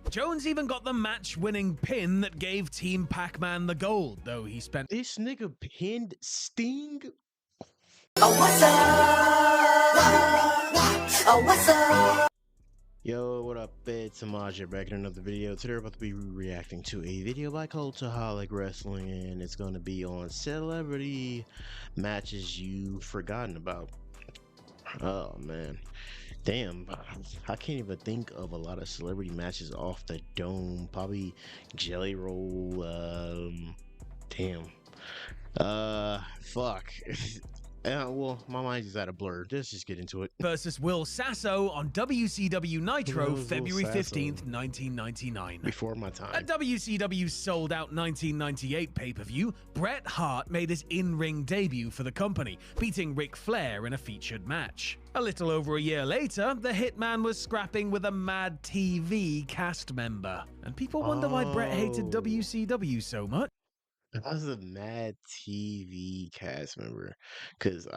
Jones even got the match-winning pin that gave Team Pac-Man the gold, though he spent This nigga pinned Sting? Oh, what's up? Oh, what's up? Yo, what up? It's Samaj back in another video. Today we're about to be reacting to a video by Cultaholic Wrestling, and it's going to be on celebrity matches you've forgotten about. Oh man, damn, I can't even think of a lot of celebrity matches off the dome. Probably Jelly Roll. Damn. Fuck. Well, my mind is at a blur. Let's just get into it. versus Will Sasso on WCW Nitro, Who was Will February Sasso? 15th, 1999. Before my At time. WCW's sold-out 1998 pay-per-view, Bret Hart made his in-ring debut for the company, beating Ric Flair in a featured match. A little over a year later, the Hitman was scrapping with a Mad TV cast member. And people wonder why Bret hated Oh. WCW so much. I was a Mad TV cast member, cause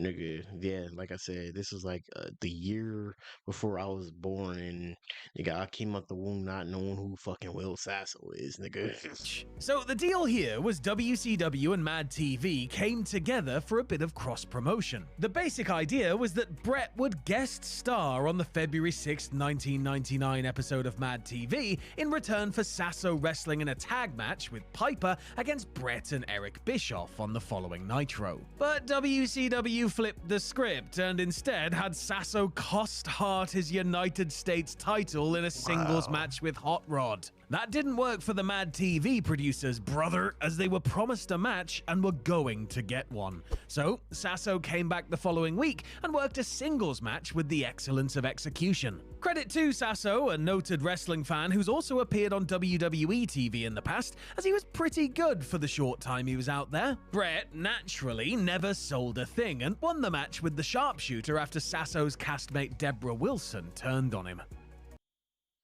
nigga, yeah, like I said, this was like the year before I was born, and nigga, I came out the womb not knowing who fucking Will Sasso is, nigga. So the deal here was WCW and Mad TV came together for a bit of cross-promotion. The basic idea was that Bret would guest star on the February 6, 1999 episode of Mad TV in return for Sasso wrestling in a tag match with Piper against Bret and Eric Bischoff on the following Nitro. But WCW flipped the script and instead had Sasso cost Hart his United States title in a singles match with Hot Rod. That didn't work for the Mad TV producers, brother, as they were promised a match and were going to get one. So, Sasso came back the following week and worked a singles match with the excellence of execution. Credit to Sasso, a noted wrestling fan who's also appeared on WWE TV in the past, as he was pretty good for the short time he was out there. Bret, naturally, never sold a thing and won the match with the sharpshooter after Sasso's castmate Deborah Wilson turned on him.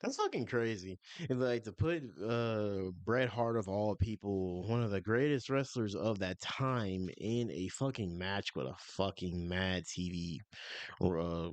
That's fucking crazy. And like to put Bret Hart of all people, one of the greatest wrestlers of that time, in a fucking match with a fucking Mad TV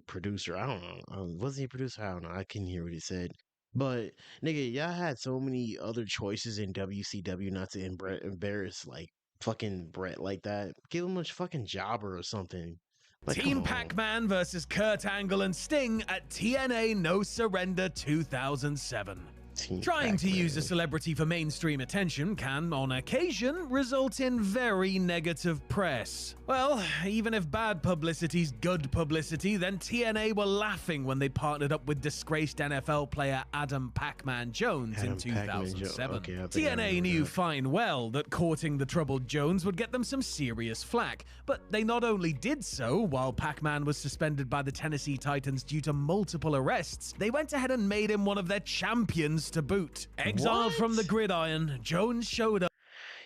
producer. I don't know. Was he a producer? I don't know. I couldn't hear what he said. But nigga, y'all had so many other choices in WCW not to embarrass like fucking Bret like that. Give him a fucking jobber or something. Like, Team come on. Pac-Man versus Kurt Angle and Sting at TNA No Surrender 2007. Team Trying to Pac-Man. use a celebrity for mainstream attention can, on occasion, result in very negative press. Well, even if bad publicity's good publicity, then TNA were laughing when they partnered up with disgraced NFL player Adam Pac-Man Jones in Adam Pac-Man 2007. Okay, I think I TNA remember knew that. fine well that courting the troubled Jones would get them some serious flack, but they not only did so while Pac-Man was suspended by the Tennessee Titans due to multiple arrests, they went ahead and made him one of their champions to boot. Exiled What? from the gridiron, Jones showed up.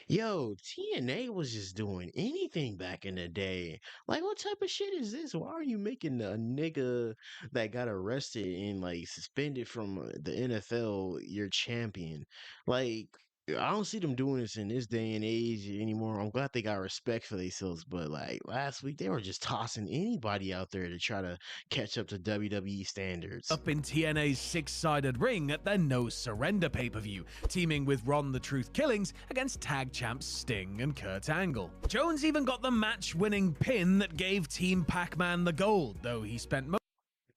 Yo, TNA was just doing anything back in the day. Like, what type of shit is this? Why are you making a nigga that got arrested and like suspended from the NFL your champion? Like, I don't see them doing this in this day and age anymore. I'm glad they got respect for themselves, but like last week they were just tossing anybody out there to try to catch up to WWE standards. Up in TNA's six-sided ring at their No Surrender pay-per-view, teaming with Ron the Truth Killings against tag champs Sting and Kurt Angle. Jones even got the match-winning pin that gave Team Pac-Man the gold, though he spent most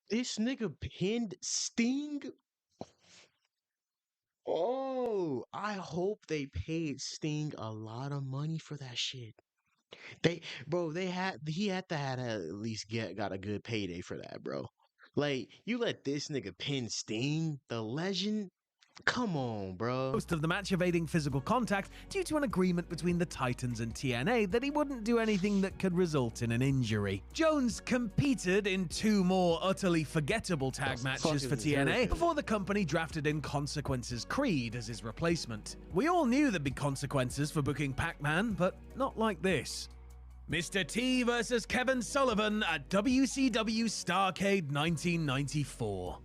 This nigga pinned Sting? Oh, I hope they paid Sting a lot of money for that shit. He had to have at least got a good payday for that, bro. Like, you let this nigga pin Sting, the legend? Come on, bro. of the match evading physical contact due to an agreement between the Titans and TNA that he wouldn't do anything that could result in an injury. Jones competed in two more utterly forgettable tag The matches fuck for is TNA this? before the company drafted in Consequences Creed as his replacement. We all knew there'd be consequences for booking Pac-Man, but not like this. Mr. T versus Kevin Sullivan at WCW Starrcade 1994.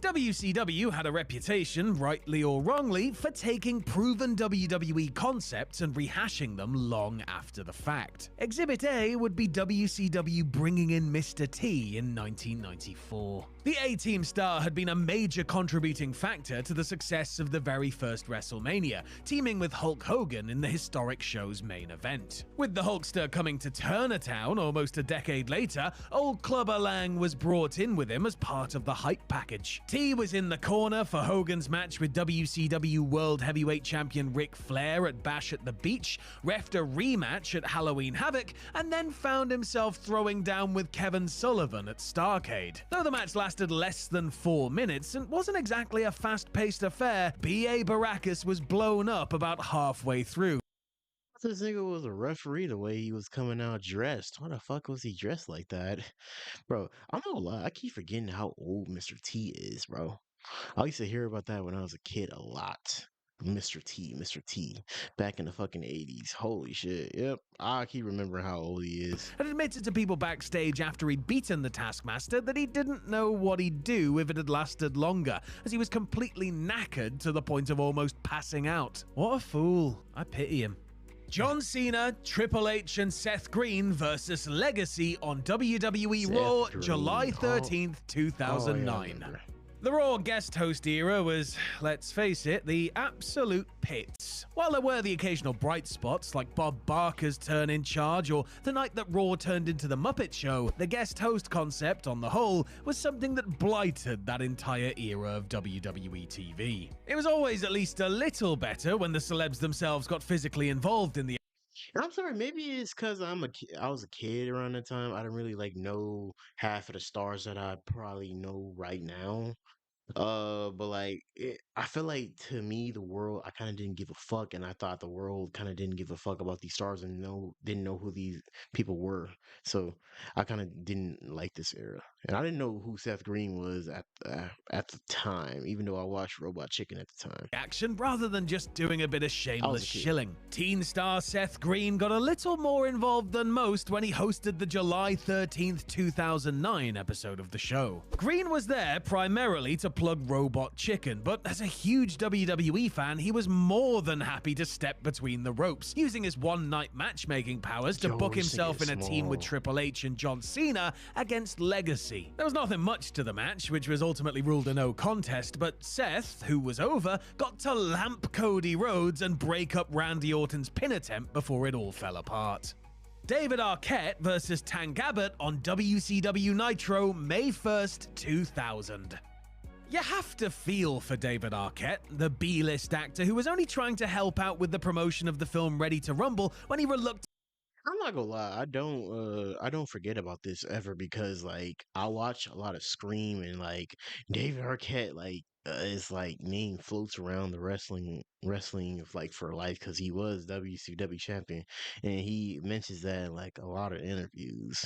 WCW had a reputation, rightly or wrongly, for taking proven WWE concepts and rehashing them long after the fact. Exhibit A would be WCW bringing in Mr. T in 1994. The A-Team star had been a major contributing factor to the success of the very first WrestleMania, teaming with Hulk Hogan in the historic show's main event. With the Hulkster coming to Turnertown almost a decade later, old Clubber Lang was brought in with him as part of the hype package. T was in the corner for Hogan's match with WCW World Heavyweight Champion Ric Flair at Bash at the Beach, refed a rematch at Halloween Havoc, and then found himself throwing down with Kevin Sullivan at Starrcade. Though the match lasted less than 4 minutes and wasn't exactly a fast-paced affair, B.A. Baracus was blown up about halfway through. This nigga was a referee the way he was coming out dressed. Why the fuck was he dressed like that? Bro, I'm not gonna lie, I keep forgetting how old Mr. T is, bro. I used to hear about that when I was a kid a lot. Mr. T, back in the fucking 80s. Holy shit. Yep, I keep remembering how old he is. And admitted to people backstage after he'd beaten the Taskmaster that he didn't know what he'd do if it had lasted longer, as he was completely knackered to the point of almost passing out. What a fool. I pity him. John Cena, Triple H, and Seth Green versus Legacy on WWE Raw, Green. July 13th, 2009. The Raw guest host era was, let's face it, the absolute pits. While there were the occasional bright spots like Bob Barker's turn in charge or the night that Raw turned into the Muppet Show, the guest host concept on the whole was something that blighted that entire era of WWE TV. It was always at least a little better when the celebs themselves got physically involved in the I'm sorry, maybe it's because I was a kid around that time. I didn't really like know half of the stars that I probably know right now. But like I feel like to me the world I kind of didn't give a fuck, and I thought the world kind of didn't give a fuck about these stars and didn't know who these people were. So I kind of didn't like this era, and I didn't know who Seth Green was at the time, even though I watched Robot Chicken at the time. action rather than just doing a bit of shameless kid. shilling. Teen star Seth Green got a little more involved than most when he hosted the July 13th, 2009 episode of the show. Green was there primarily to plug Robot Chicken, but as a huge WWE fan, he was more than happy to step between the ropes, using his one-night matchmaking powers to book himself in a team with Triple H and John Cena against Legacy. There was nothing much to the match, which was ultimately ruled a no contest, but Seth, who was over, got to lamp Cody Rhodes and break up Randy Orton's pin attempt before it all fell apart. David Arquette versus Tank Abbott on WCW Nitro, May 1st, 2000. You have to feel for David Arquette, the B-list actor who was only trying to help out with the promotion of the film Ready to Rumble when he reluctantly I'm not gonna lie, I don't forget about this ever because like I watch a lot of Scream and like David Arquette is like name floats around the wrestling of like for life because he was WCW champion and he mentions that in like a lot of interviews.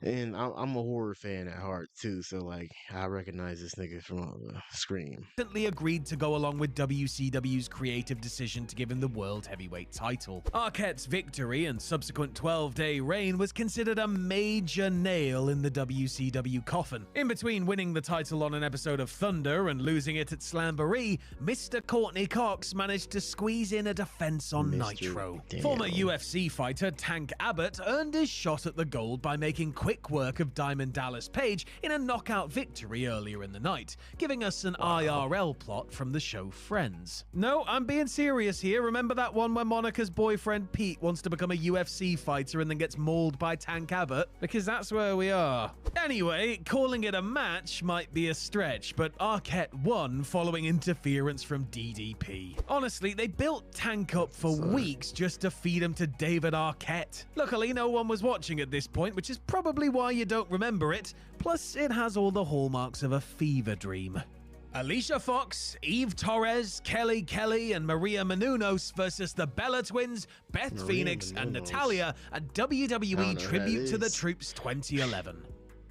And I'm a horror fan at heart too, so like I recognize this nigga from Scream. agreed to go along with WCW's creative decision to give him the World Heavyweight title. Arquette's victory and subsequent 12-day reign was considered a major nail in the WCW coffin. In between winning the title on an episode of Thunder and losing it at Slamboree, Mr. Courtney Cox managed to squeeze in a defense on Nitro. Former UFC fighter Tank Abbott earned his shot at the gold by making quick work of Diamond Dallas Page in a knockout victory earlier in the night, giving us an IRL plot from the show Friends. No, I'm being serious here. Remember that one where Monica's boyfriend Pete wants to become a UFC fighter and then gets mauled by Tank Abbott? Because that's where we are. Anyway, calling it a match might be a stretch, but Arquette won following interference from DDP. Honestly, they built Tank up for weeks just to feed him to David Arquette. Luckily, no one was watching at this point, which is probably why you don't remember it. Plus, it has all the hallmarks of a fever dream. Alicia Fox, Eve Torres, Kelly Kelly, and Maria Menounos versus the Bella Twins, Beth Phoenix, and Natalia at WWE Tribute to the Troops 2011.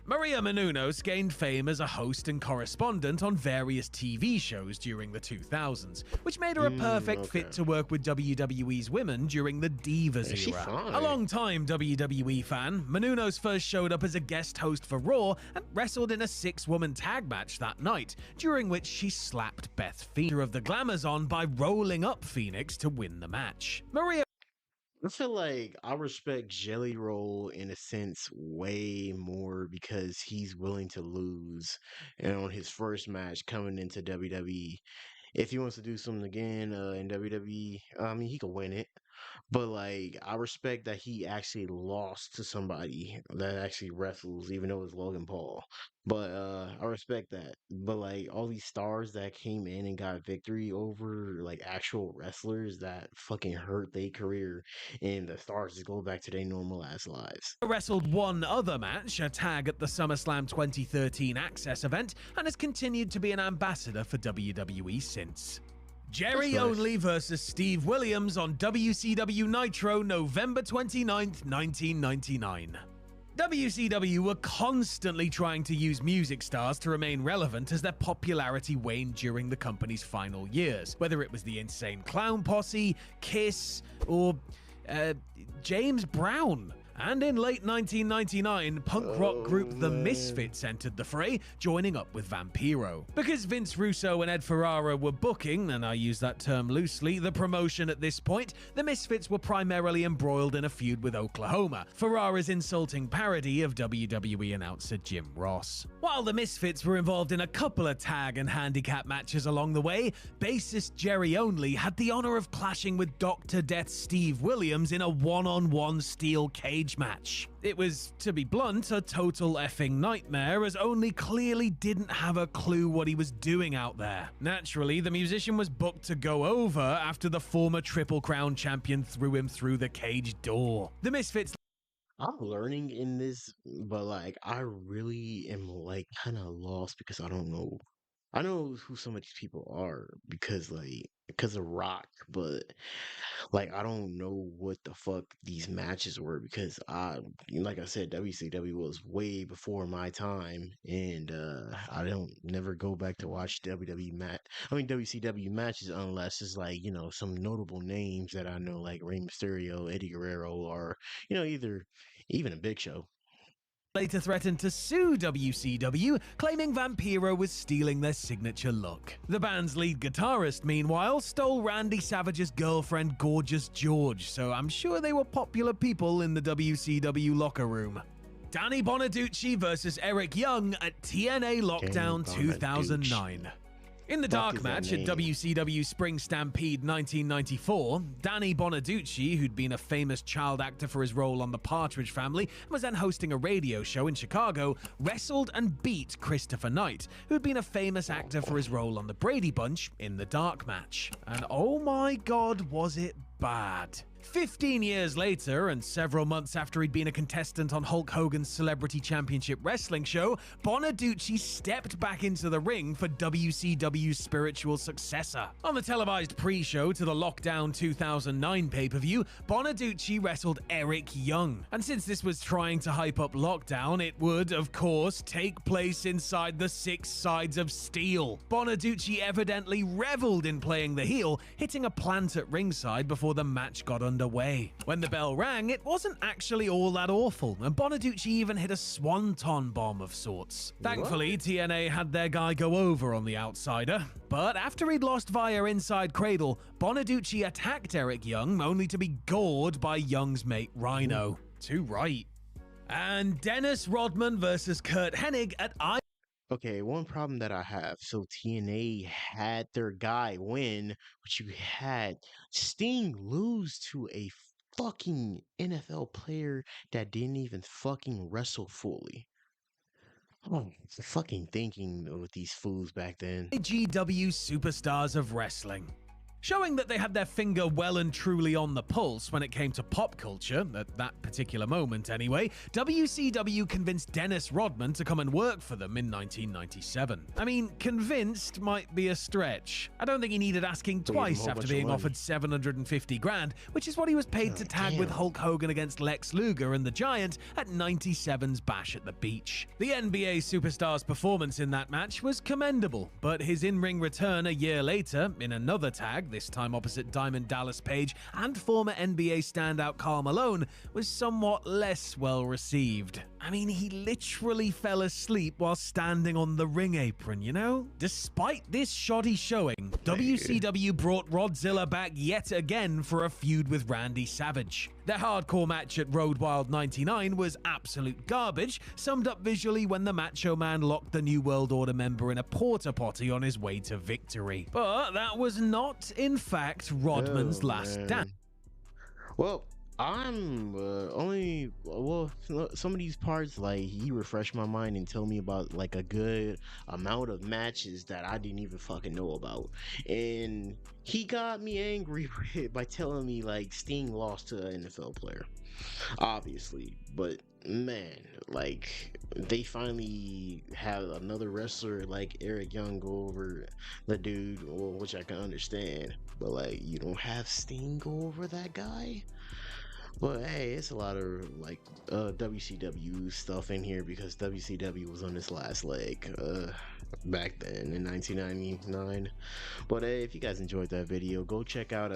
Maria Menounos gained fame as a host and correspondent on various TV shows during the 2000s, which made her a perfect fit to work with WWE's women during the Divas era. Fine. A long-time WWE fan, Menounos first showed up as a guest host for Raw and wrestled in a 6-woman tag match that night, during which she slapped Beth Phoenix of the Glamazon by rolling up Phoenix to win the match. Maria I feel like I respect Jelly Roll in a sense way more because he's willing to lose. And on his first match coming into WWE, if he wants to do something again in WWE, I mean, he could win it. But like, I respect that he actually lost to somebody that actually wrestles, even though it's Logan Paul. But I respect that. But like all these stars that came in and got victory over like actual wrestlers that fucking hurt their career, and the stars just go back to their normal ass lives. wrestled one other match, a tag at the SummerSlam 2013 Access event, and has continued to be an ambassador for WWE since. Jerry That's nice. Only versus Steve Williams on WCW Nitro, November 29th, 1999. WCW were constantly trying to use music stars to remain relevant as their popularity waned during the company's final years, whether it was the Insane Clown Posse, Kiss, or James Brown. And in late 1999, punk rock group The Misfits entered the fray, joining up with Vampiro. Because Vince Russo and Ed Ferrara were booking, and I use that term loosely, the promotion at this point, The Misfits were primarily embroiled in a feud with Oklahoma, Ferrara's insulting parody of WWE announcer Jim Ross. While The Misfits were involved in a couple of tag and handicap matches along the way, bassist Jerry Only had the honor of clashing with Dr. Death Steve Williams in a one-on-one steel cage match. It was, to be blunt, a total effing nightmare, as Only clearly didn't have a clue what he was doing out there. Naturally, the musician was booked to go over after the former Triple Crown champion threw him through the cage door. The Misfits I'm learning in this, but like I really am like kind of lost because I don't know. I know who some of these people are because of Rock, but like I don't know what the fuck these matches were because like I said, WCW was way before my time, and I don't never go back to watch WWE WCW matches unless it's like some notable names that I know like Rey Mysterio, Eddie Guerrero, or even a Big Show. later threatened to sue WCW, claiming Vampiro was stealing their signature look. The band's lead guitarist, meanwhile, stole Randy Savage's girlfriend, Gorgeous George, so I'm sure they were popular people in the WCW locker room. Danny Bonaducci versus Eric Young at TNA Lockdown 2009. In the dark is that match at name? WCW Spring Stampede 1994, Danny Bonaducci, who'd been a famous child actor for his role on The Partridge Family and was then hosting a radio show in Chicago, wrestled and beat Christopher Knight, who'd been a famous actor for his role on The Brady Bunch, in the dark match. And oh my god, was it bad. 15 years later, and several months after he'd been a contestant on Hulk Hogan's Celebrity Championship Wrestling show, Bonaducci stepped back into the ring for WCW's spiritual successor. On the televised pre-show to the Lockdown 2009 pay-per-view, Bonaducci wrestled Eric Young. And since this was trying to hype up Lockdown, it would, of course, take place inside the 6 sides of steel. Bonaducci evidently reveled in playing the heel, hitting a plant at ringside before the match got underway. When the bell rang, it wasn't actually all that awful, and Bonaducci even hit a swanton bomb of sorts. Thankfully, TNA had their guy go over on the outsider, but after he'd lost via inside cradle, Bonaducci attacked Eric Young, only to be gored by Young's mate Rhino. Too right. And Dennis Rodman versus Kurt Hennig at Okay, one problem that I have. So TNA had their guy win, but you had Sting lose to a fucking NFL player that didn't even fucking wrestle fully. Oh, the fucking thinking with these fools back then. IGW Superstars of Wrestling. Showing that they had their finger well and truly on the pulse when it came to pop culture, at that particular moment anyway, WCW convinced Dennis Rodman to come and work for them in 1997. I mean, convinced might be a stretch. I don't think he needed asking twice after being offered $750,000, which is what he was paid to tag with Hulk Hogan against Lex Luger and the Giant at 97's Bash at the Beach. The NBA superstar's performance in that match was commendable, but his in-ring return a year later, in another tag, this time opposite Diamond Dallas Page and former NBA standout Karl Malone, was somewhat less well received. I mean, he literally fell asleep while standing on the ring apron, you know? Despite this shoddy showing, WCW brought Rodzilla back yet again for a feud with Randy Savage. Their hardcore match at Road Wild 99 was absolute garbage, summed up visually when the Macho Man locked the New World Order member in a porta potty on his way to victory. But that was not, in fact, Rodman's last dance. Well, I'm some of these parts, like, he refreshed my mind and tell me about like a good amount of matches that I didn't even fucking know about, and he got me angry by telling me like Sting lost to an NFL player, obviously, but man, like, they finally have another wrestler like Eric Young go over the dude, well, which I can understand, but like, you don't have Sting go over that guy. But hey, it's a lot of like WCW stuff in here because WCW was on its last leg back then in 1999. But hey, if you guys enjoyed that video, go check out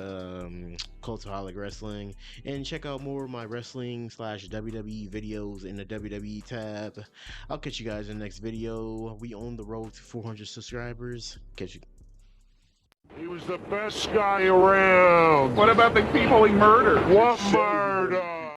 Cultaholic Wrestling and check out more of my wrestling / WWE videos in the WWE tab. I'll catch you guys in the next video. We on the road to 400 subscribers. Catch you. He was the best guy around. What about the people he murdered? What murder?